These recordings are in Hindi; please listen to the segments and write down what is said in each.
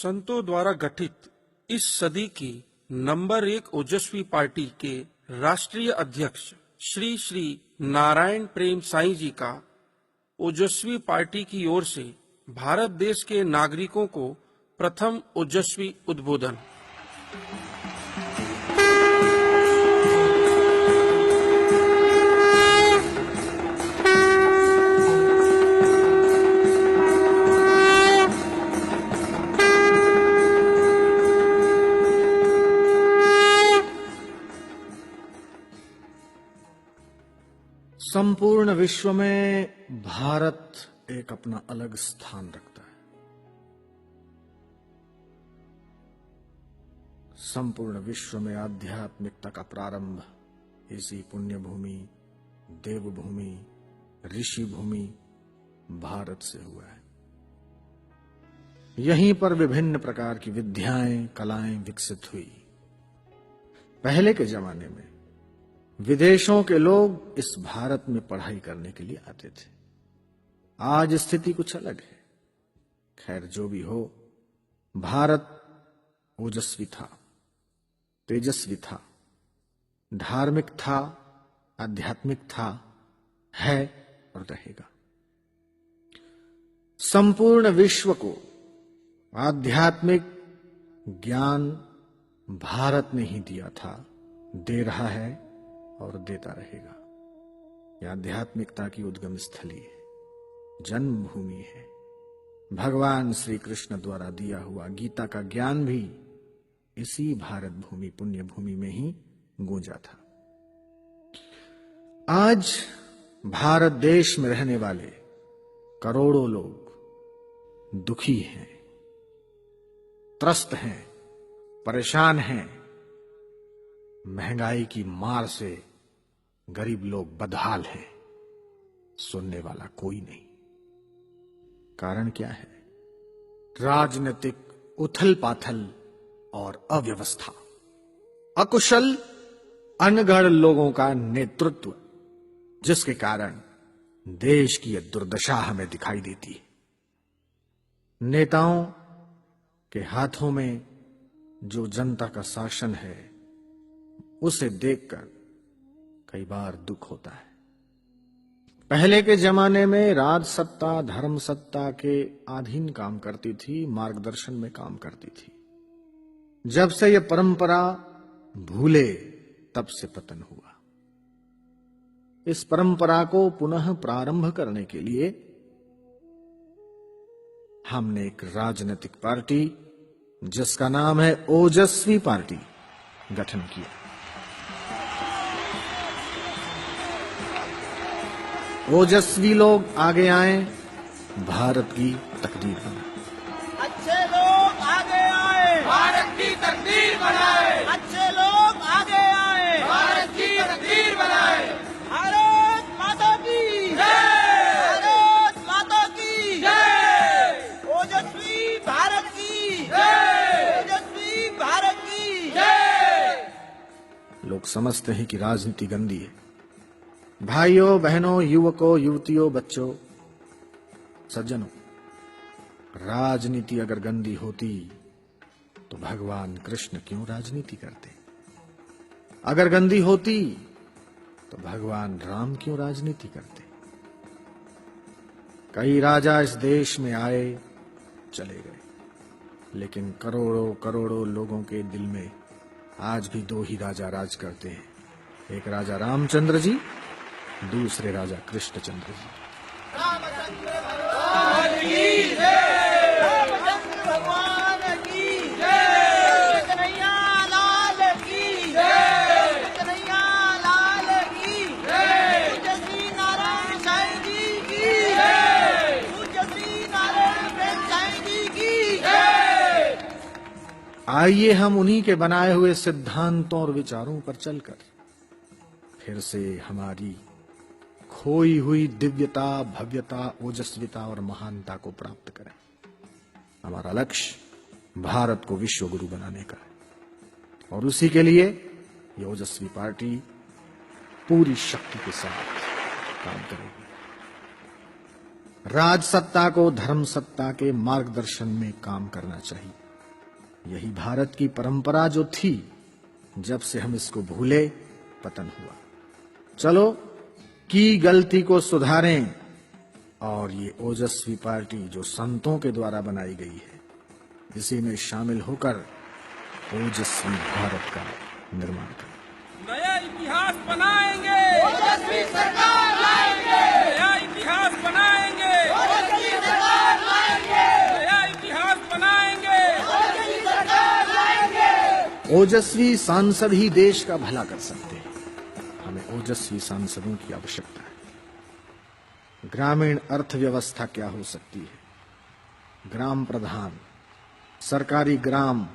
संतों द्वारा गठित इस सदी की नंबर 1 ओजस्वी पार्टी के राष्ट्रीय अध्यक्ष श्री श्री नारायण प्रेम साई जी का ओजस्वी पार्टी की ओर से भारत देश के नागरिकों को प्रथम ओजस्वी उद्बोधन। संपूर्ण विश्व में भारत एक अपना अलग स्थान रखता है। संपूर्ण विश्व में आध्यात्मिकता का प्रारंभ इसी पुण्य भूमि, देवभूमि, ऋषि भूमि भारत से हुआ है। यहीं पर विभिन्न प्रकार की विद्याएं, कलाएं विकसित हुई। पहले के जमाने में विदेशों के लोग इस भारत में पढ़ाई करने के लिए आते थे। आज स्थिति कुछ अलग है। खैर, जो भी हो, भारत ओजस्वी था, तेजस्वी था, धार्मिक था, आध्यात्मिक था, है और रहेगा। संपूर्ण विश्व को आध्यात्मिक ज्ञान भारत ने ही दिया था, दे रहा है और देता रहेगा। यह आध्यात्मिकता की उद्गम स्थली है, जन्मभूमि है। भगवान श्री कृष्ण द्वारा दिया हुआ गीता का ज्ञान भी इसी भारत भूमि, पुण्य भूमि में ही गूंजा था। आज भारत देश में रहने वाले करोड़ों लोग दुखी हैं, त्रस्त हैं, परेशान हैं। महंगाई की मार से गरीब लोग बदहाल हैं। सुनने वाला कोई नहीं। कारण क्या है? राजनीतिक उथल पाथल और अव्यवस्था, अकुशल अनगढ़ लोगों का नेतृत्व, जिसके कारण देश की यह दुर्दशा हमें दिखाई देती है। नेताओं के हाथों में जो जनता का शासन है, उसे देखकर कई बार दुख होता है। पहले के जमाने में राज सत्ता धर्म सत्ता के अधीन काम करती थी, मार्गदर्शन में काम करती थी। जब से यह परंपरा भूले, तब से पतन हुआ। इस परंपरा को पुनः प्रारंभ करने के लिए हमने एक राजनीतिक पार्टी, जिसका नाम है ओजस्वी पार्टी, गठन किया। ओजस्वी लोग आगे आए, भारत की तकदीर बनाए। अच्छे लोग आगे आए, भारत की तकदीर बनाए। अच्छे लोग आगे आए, भारत की तकदीर बनाए। भारत माता की जय। भारत माता की जय। ओजस्वी भारत की जय। ओजस्वी भारत की जय। लोग समझते हैं कि राजनीति गंदी है। भाइयों बहनों, युवकों युवतियों, बच्चों, सज्जनों, राजनीति अगर गंदी होती तो भगवान कृष्ण क्यों राजनीति करते? अगर गंदी होती तो भगवान राम क्यों राजनीति करते? कई राजा इस देश में आए, चले गए, लेकिन करोड़ों करोड़ों लोगों के दिल में आज भी दो ही राजा राज करते हैं। एक राजा रामचंद्र जी, दूसरे राजा कृष्णचंद्र जी। रामचंद्र भगवान की जय, रामचंद्र भगवान की जय, कन्हैया लाल की जय, कन्हैया लाल की जय, पूज्य श्री नारायण साईं जी की जय, पूज्य श्री नारायण प्रेम साईं जी की जय। आइए हम उन्हीं के बनाए हुए सिद्धांतों और विचारों पर चलकर फिर से हमारी खोई हुई दिव्यता, भव्यता, ओजस्विता और महानता को प्राप्त करें। हमारा लक्ष्य भारत को विश्व गुरु बनाने का है और उसी के लिए ये ओजस्वी पार्टी पूरी शक्ति के साथ काम करेगी। राज सत्ता को धर्म सत्ता के मार्गदर्शन में काम करना चाहिए। यही भारत की परंपरा जो थी, जब से हम इसको भूले पतन हुआ। चलो की गलती को सुधारें और ये ओजस्वी पार्टी जो संतों के द्वारा बनाई गई है, इसी में शामिल होकर ओजस्वी भारत का निर्माण करें। नया इतिहास बनाएंगे, ओजस्वी सरकार लाएंगे, नया इतिहास बनाएंगे, ओजस्वी सरकार लाएंगे, नया इतिहास बनाएंगे। ओजस्वी सरकार लाएंगे। ओजस्वी सांसद ही देश का भला कर सकते हैं। हमें ओजस्वी सांसदों की आवश्यकता है। ग्रामीण अर्थव्यवस्था क्या हो सकती है? ग्राम प्रधान, सरकारी ग्राम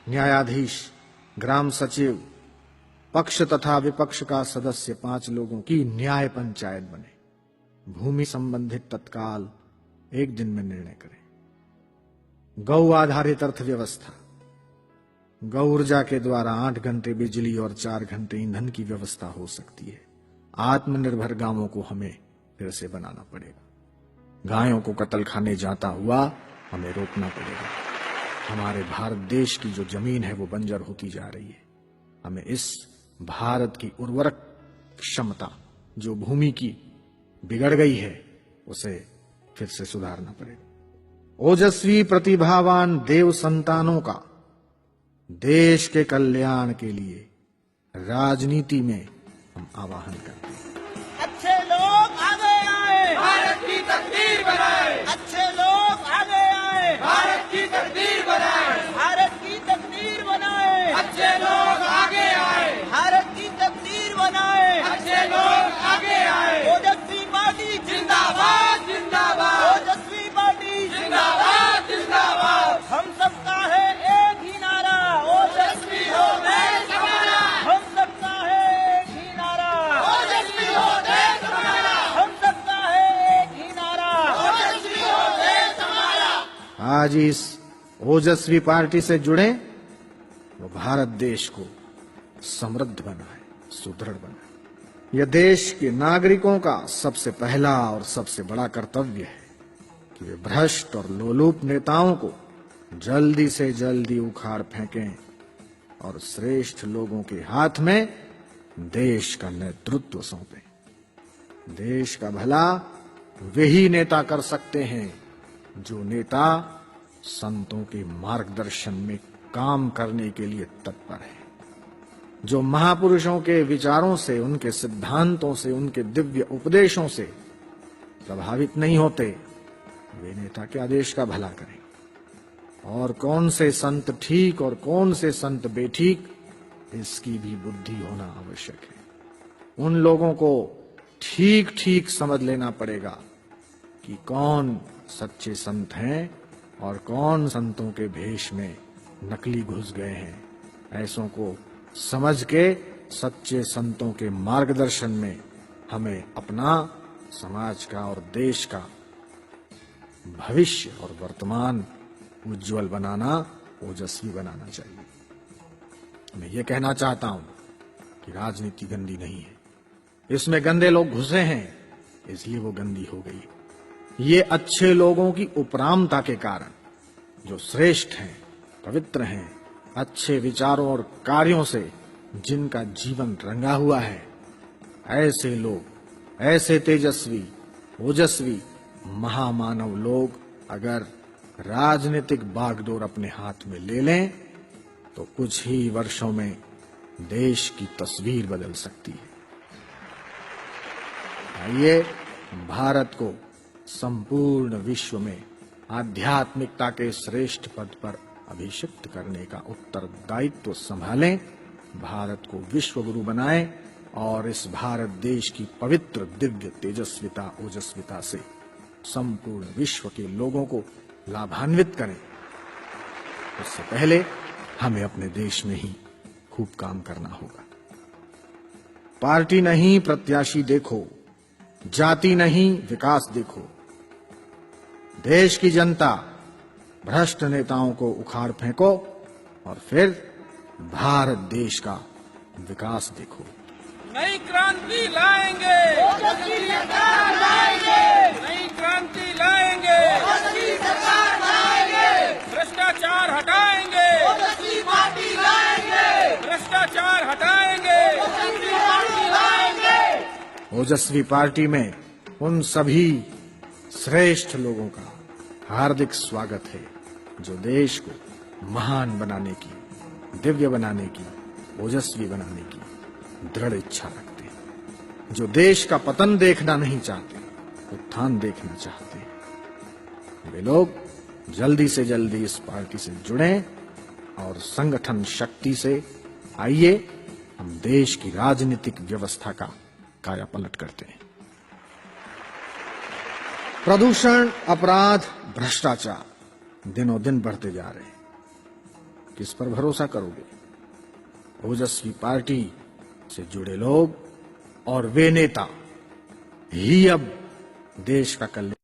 न्यायाधीश, ग्राम सचिव, पक्ष तथा विपक्ष का सदस्य 5 लोगों की न्याय पंचायत बने। भूमि संबंधित तत्काल 1 दिन में निर्णय करें। गौ आधारित अर्थव्यवस्था, गौ ऊर्जा के द्वारा 8 घंटे बिजली और 4 घंटे ईंधन की व्यवस्था हो सकती है। आत्मनिर्भर गांवों को हमें फिर से बनाना पड़ेगा। गायों को कत्ल खाने जाता हुआ हमें रोकना पड़ेगा। हमारे भारत देश की जो जमीन है वो बंजर होती जा रही है। हमें इस भारत की उर्वरक क्षमता जो भूमि की बिगड़ गई है उसे फिर से सुधारना पड़ेगा। ओजस्वी प्रतिभावान देव संतानों का देश के कल्याण के लिए राजनीति में हम आवाहन करते हैं। अच्छे लोग आगे आए, भारत की तकदीर बनाए, अच्छे लोग आगे आए, भारत की तकदीर बनाए, भारत की तकदीर बनाए, अच्छे लोग आगे आए, भारत की तकदीर बनाए। अच्छे लोग आगे आए। ओजस्वी पार्टी जिंदाबाद जिंदाबाद ओजस्वी पार्टी जिंदाबाद जिंदाबाद। हम सबका है एक ही नारा, ओजस्वी हो देश हमारा। हम सबका है एक ही नारा, ओजस्वी हो देश हमारा, हम सबका है एक ही नारा। ओजस्वी हो देश हमारा। आज इस ओजस्वी पार्टी से जुड़े, वो भारत देश को समृद्ध बनाए, सुदृढ़ बनाए। यह देश के नागरिकों का सबसे पहला और सबसे बड़ा कर्तव्य है कि वे भ्रष्ट और लोलुप नेताओं को जल्दी से जल्दी उखाड़ फेंकें और श्रेष्ठ लोगों के हाथ में देश का नेतृत्व सौंपें। देश का भला वही नेता कर सकते हैं जो नेता संतों के मार्गदर्शन में काम करने के लिए तत्पर है, जो महापुरुषों के विचारों से, उनके सिद्धांतों से, उनके दिव्य उपदेशों से प्रभावित नहीं होते। वे नेता क्या देश का भला करें। और कौन से संत ठीक और कौन से संत बेठीक, इसकी भी बुद्धि होना आवश्यक है। उन लोगों को ठीक ठीक समझ लेना पड़ेगा कि कौन सच्चे संत हैं और कौन संतों के भेष में नकली घुस गए हैं। ऐसों को समझ के सच्चे संतों के मार्गदर्शन में हमें अपना, समाज का और देश का भविष्य और वर्तमान उज्जवल बनाना, ओजस्वी बनाना चाहिए। मैं ये कहना चाहता हूं कि राजनीति गंदी नहीं है, इसमें गंदे लोग घुसे हैं, इसलिए वो गंदी हो गई। ये अच्छे लोगों की उपरामता के कारण, जो श्रेष्ठ हैं, पवित्र हैं, अच्छे विचारों और कार्यों से जिनका जीवन रंगा हुआ है, ऐसे लोग, ऐसे तेजस्वी, ओजस्वी, महामानव लोग अगर राजनीतिक बागडोर अपने हाथ में ले लें तो कुछ ही वर्षों में देश की तस्वीर बदल सकती है। आइए भारत को संपूर्ण विश्व में आध्यात्मिकता के श्रेष्ठ पद पर अभिषिक्त करने का उत्तरदायित्व संभालें, भारत को विश्व गुरु बनाएं और इस भारत देश की पवित्र दिव्य तेजस्विता, ओजस्विता से संपूर्ण विश्व के लोगों को लाभान्वित करें। उससे पहले हमें अपने देश में ही खूब काम करना होगा। पार्टी नहीं प्रत्याशी देखो, जाति नहीं विकास देखो। देश की जनता भ्रष्ट नेताओं को उखाड़ फेंको और फिर भारत देश का विकास देखो। नई क्रांति लाएंगे, ओजस्वी सरकार लाएंगे, नई क्रांति लाएंगे, ओजस्वी सरकार लाएंगे, भ्रष्टाचार हटाएंगे, ओजस्वी पार्टी में उन सभी श्रेष्ठ लोगों का हार्दिक स्वागत है जो देश को महान बनाने की, दिव्य बनाने की, ओजस्वी बनाने की दृढ़ इच्छा रखते हैं, जो देश का पतन देखना नहीं चाहते, उत्थान देखना चाहते हैं। वे लोग जल्दी से जल्दी इस पार्टी से जुड़ें और संगठन शक्ति से आइए हम देश की राजनीतिक व्यवस्था का कायापलट करते हैं। प्रदूषण, अपराध, भ्रष्टाचार दिनों दिन बढ़ते जा रहे हैं। किस पर भरोसा करोगे? ओजस्वी पार्टी से जुड़े लोग और वे नेता ही अब देश का कल्याण